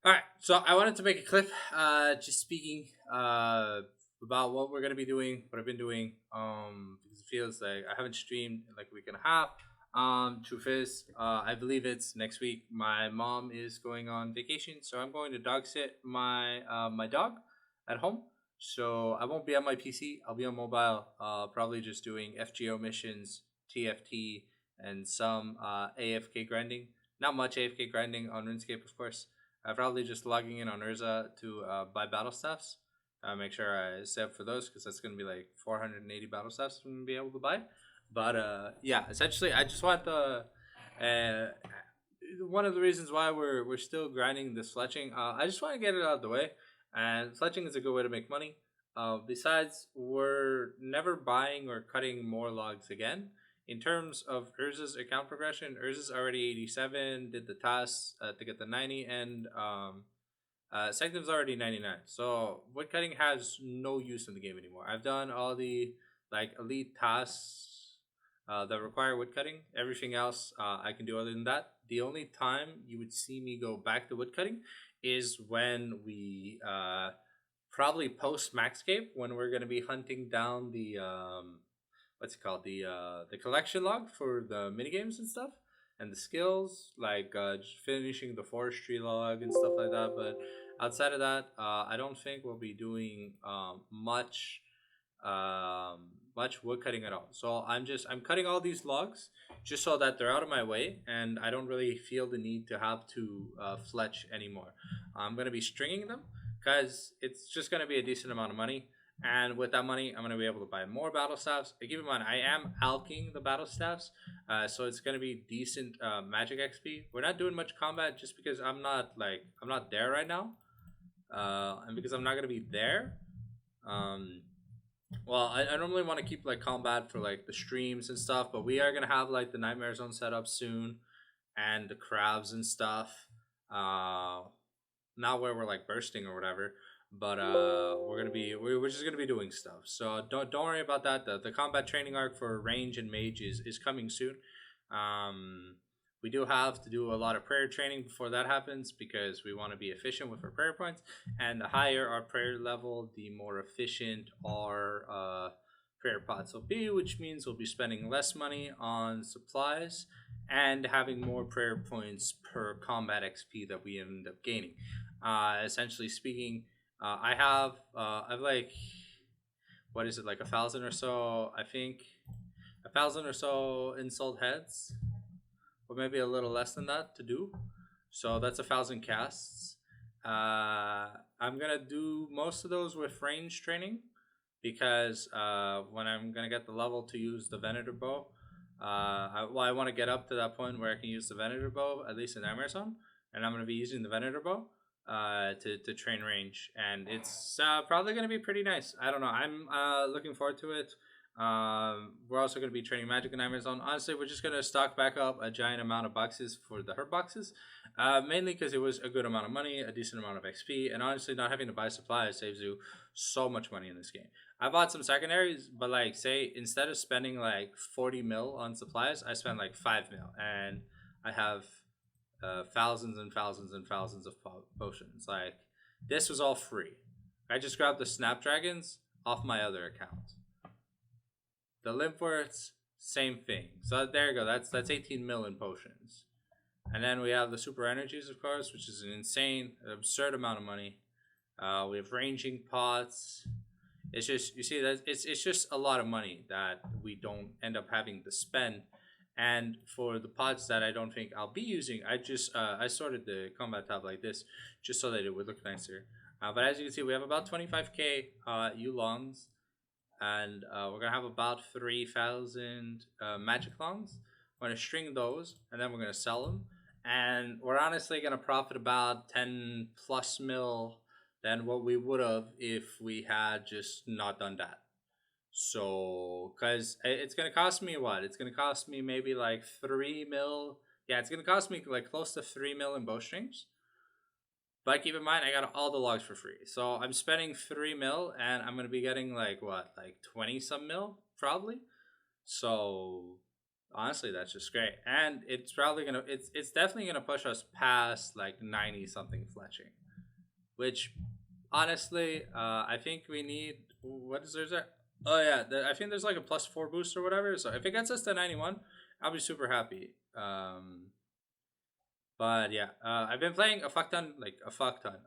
All right, so I wanted to make a clip, just speaking about what we're gonna be doing, what I've been doing, because it feels like I haven't streamed in like a week and a half. Truth is, I believe it's next week. My mom is going on vacation, so I'm going to dog sit my dog at home. So I won't be on my PC. I'll be on mobile. Probably just doing FGO missions, TFT, and some AFK grinding. Not much AFK grinding on RuneScape, of course. Probably just logging in on Urza to buy battle staffs. Make sure I save for those because that's going to be like 480 battle staffs I'm going to be able to buy. But yeah, essentially, I just want the. Uh, one of the reasons why we're still grinding this fletching, I just want to get it out of the way. And fletching is a good way to make money. Besides, we're never buying or cutting more logs again. In terms of Urza's account progression, Urza's already 87, did the tasks to get the 90, and Sanctum's already 99. So woodcutting has no use in the game anymore. I've done all the like elite tasks that require woodcutting. Everything else I can do other than that. The only time you would see me go back to woodcutting is when we probably post Maxcape, when we're going to be hunting down the what's it called, the collection log for the mini games and stuff, and the skills like just finishing the forestry log and stuff like that. But outside of that, I don't think we'll be doing much wood cutting at all. So I'm cutting all these logs just so that they're out of my way, and I don't really feel the need to have to fletch anymore. I'm gonna be stringing them because it's just gonna be a decent amount of money. And with that money, I'm going to be able to buy more battle staffs. Keep in mind, I am alking the battle staffs, so it's going to be decent magic XP. We're not doing much combat just because I'm not there right now, and because I'm not going to be there. Um, well, I normally want to keep like combat for like the streams and stuff, but we are gonna have like the Nightmare Zone set up soon, and the crabs and stuff. Uh, Not where we're like bursting or whatever, but we're just gonna be doing stuff. So don't worry about that. The combat training arc for range and mage is coming soon. Um, we do have to do a lot of prayer training before that happens because we want to be efficient with our prayer points. And the higher our prayer level, the more efficient our prayer pots will be, which means we'll be spending less money on supplies and having more prayer points per combat XP that we end up gaining. Essentially speaking, I've like, what is it, like 1,000 or so, I think, 1,000 or so insult heads, or maybe a little less than that to do. So that's 1,000 casts. I'm gonna do most of those with range training because when I'm gonna get the level to use the Venator bow, I want to get up to that point where I can use the Venator bow at least in Emerson, and I'm gonna be using the Venator bow to train range, and it's probably gonna be pretty nice. I don't know. I'm looking forward to it. We're also going to be training Magic and Amazon. Honestly, we're just going to stock back up a giant amount of boxes for the herb boxes, mainly because it was a good amount of money, a decent amount of XP, and honestly, not having to buy supplies saves you so much money in this game. I bought some secondaries, but like, say, instead of spending like 40 mil on supplies, I spent like 5 mil, and I have thousands and thousands and thousands of potions. Like, this was all free. I just grabbed the Snapdragons off my other account. The Limpworths, same thing. So there you go. That's 18 million potions. And then we have the super energies, of course, which is an insane, absurd amount of money. We have ranging pots. It's just, you see that it's just a lot of money that we don't end up having to spend. And for the pots that I don't think I'll be using, I sorted the combat tab like this just so that it would look nicer. But as you can see, we have about 25k Ulongs, and we're gonna have about 3,000 magic longs. We're gonna string those, and then we're gonna sell them, and we're honestly gonna profit about 10 plus mil than what we would have if we had just not done that. So, because it's gonna cost me what? It's gonna cost me maybe like 3 mil. Yeah, it's gonna cost me like close to 3 mil in bowstrings. But keep in mind, I got all the logs for free. So I'm spending 3 mil, and I'm gonna be getting like what, like 20 some mil probably. So Honestly, that's just great, and it's probably gonna it's definitely gonna push us past like 90 something fletching, which honestly, I think we need, what is there? Oh yeah, I think there's like a +4 boost or whatever. So if it gets us to 91, I'll be super happy. But yeah, I've been playing a fuck ton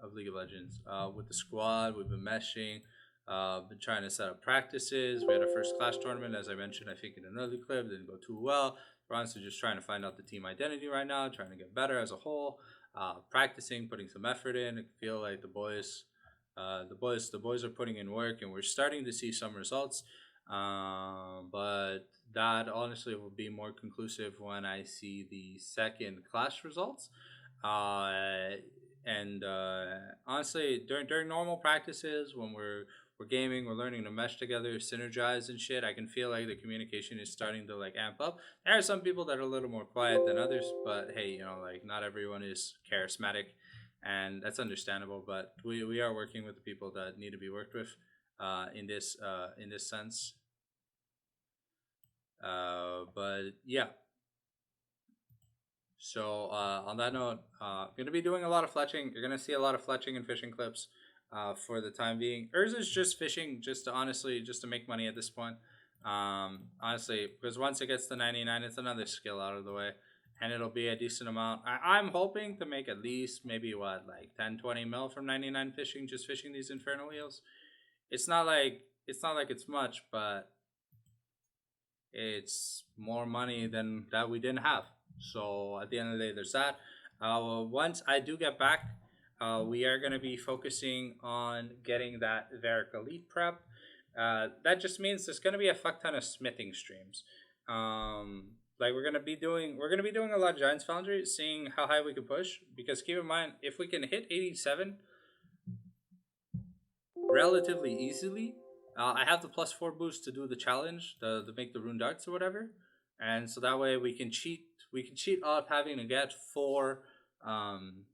of League of Legends. With the squad, we've been meshing. Been trying to set up practices. We had our first clash tournament, as I mentioned, I think in another clip. Didn't go too well. We're honestly just trying to find out the team identity right now, trying to get better as a whole. Practicing, putting some effort in. I feel like the boys are putting in work, and we're starting to see some results. But that honestly will be more conclusive when I see the second clash results. And honestly, during normal practices, when we're gaming, we're learning to mesh together, synergize and shit. I can feel like the communication is starting to like amp up. There are some people that are a little more quiet than others, but hey, like not everyone is charismatic, and that's understandable. But we are working with the people that need to be worked with, in this sense. But yeah. So on that note, going to be doing a lot of fletching. You're going to see a lot of fletching and fishing clips for the time being. Urs is just fishing, just to honestly, just to make money at this point. Honestly, because once it gets to 99, it's another skill out of the way, and it'll be a decent amount. I'm hoping to make at least maybe what, like 10, 20 mil from 99 fishing, just fishing these infernal eels. It's not like it's much, but it's more money than that we didn't have. So at the end of the day, there's that. Once I do get back, we are going to be focusing on getting that Varric Elite prep. That just means there's going to be a fuck ton of smithing streams. Like we're gonna be doing a lot of Giants Foundry, seeing how high we can push. Because keep in mind, if we can hit 87 relatively easily, I have the +4 boost to do the challenge, the make the rune darts or whatever, and so that way we can cheat. We can cheat off having to get um,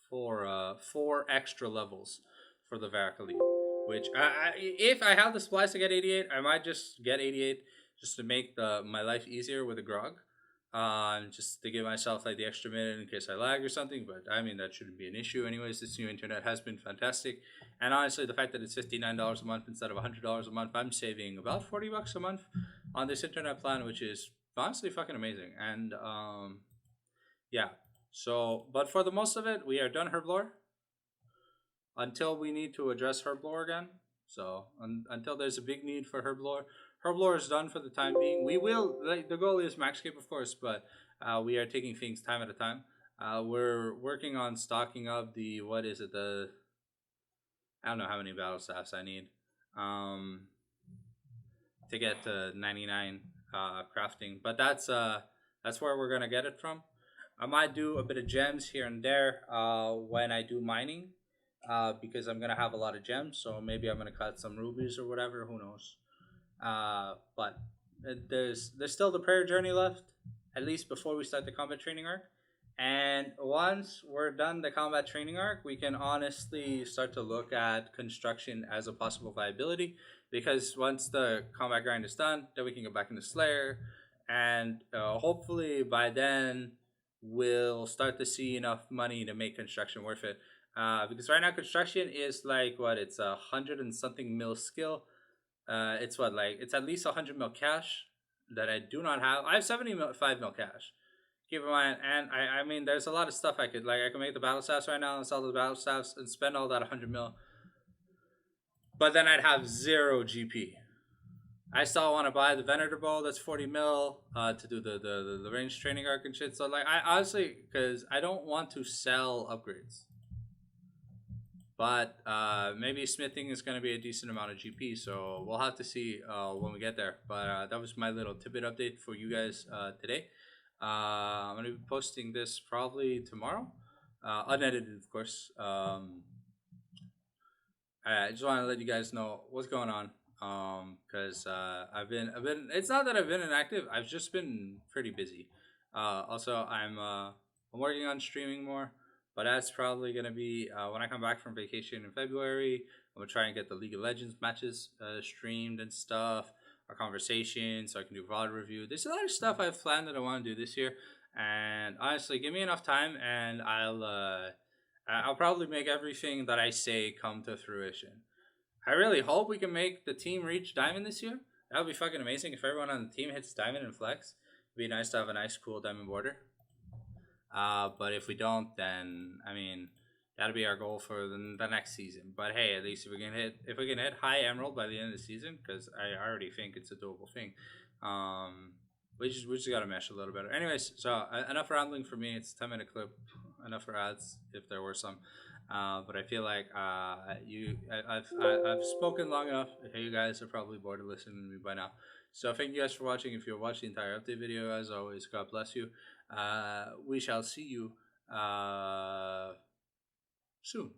four extra levels for the Varacali. Which if I have the supplies to get 88, I might just get 88 just to make my life easier with a grog. Just to give myself like the extra minute in case I lag or something. But I mean, that shouldn't be an issue. Anyways, this new internet has been fantastic. And honestly, the fact that it's $59 a month instead of $100 a month, I'm saving about $40 a month on this internet plan, which is honestly fucking amazing. And yeah. So, but for the most of it, we are done herblore until we need to address herblore again. So until there's a big need for herblore, herblore is done for the time being. We will, like, the goal is maxcape, of course, but we are taking things time at a time. We're working on stocking up the, what is it, the, I don't know how many battle staffs I need to get to 99 crafting, but that's where we're gonna get it from. I might do a bit of gems here and there when I do mining, because I'm gonna have a lot of gems. So maybe I'm gonna cut some rubies or whatever. Who knows? But there's still the prayer journey left, at least before we start the combat training arc. And once we're done the combat training arc, we can honestly start to look at construction as a possible viability. Because once the combat grind is done, then we can go back into Slayer, and hopefully by then we'll start to see enough money to make construction worth it. Because right now construction is like what, it's 100 and something mil skill. It's what, like, it's at least 100 mil cash that I do not have. I have 75 mil cash. Keep in mind, and I mean, there's a lot of stuff I could, like, I can make the battle staffs right now and sell the battle staffs and spend all that 100 mil. But then I'd have zero GP. I still want to buy the Venator Bow that's 40 mil to do the range training arc and shit. So, like, I honestly, because I don't want to sell upgrades. But maybe smithing is going to be a decent amount of GP, so we'll have to see when we get there. But that was my little tidbit update for you guys today. I'm going to be posting this probably tomorrow, unedited, of course. I just want to let you guys know what's going on, because I've been. It's not that I've been inactive. I've just been pretty busy. Also, I'm working on streaming more. But that's probably going to be when I come back from vacation in February. I'm going to try and get the League of Legends matches streamed and stuff. a conversation, so I can do VOD review. There's a lot of stuff I've planned that I want to do this year, and honestly, give me enough time, and I'll probably make everything that I say come to fruition. I really hope we can make the team reach diamond this year. That would be fucking amazing if everyone on the team hits diamond and flex. It'd be nice to have a nice, cool diamond border. But if we don't, then I mean, that'll be our goal for the next season. But hey, at least if we can hit high emerald by the end of the season, because I already think it's a doable thing. We just gotta mesh a little better. Anyways, so enough rambling for me. It's a 10-minute clip. Enough for ads if there were some. But I feel like I've spoken long enough. You guys are probably bored of listening to me by now. So thank you guys for watching. If you watched the entire update video, as always, God bless you. We shall see you soon.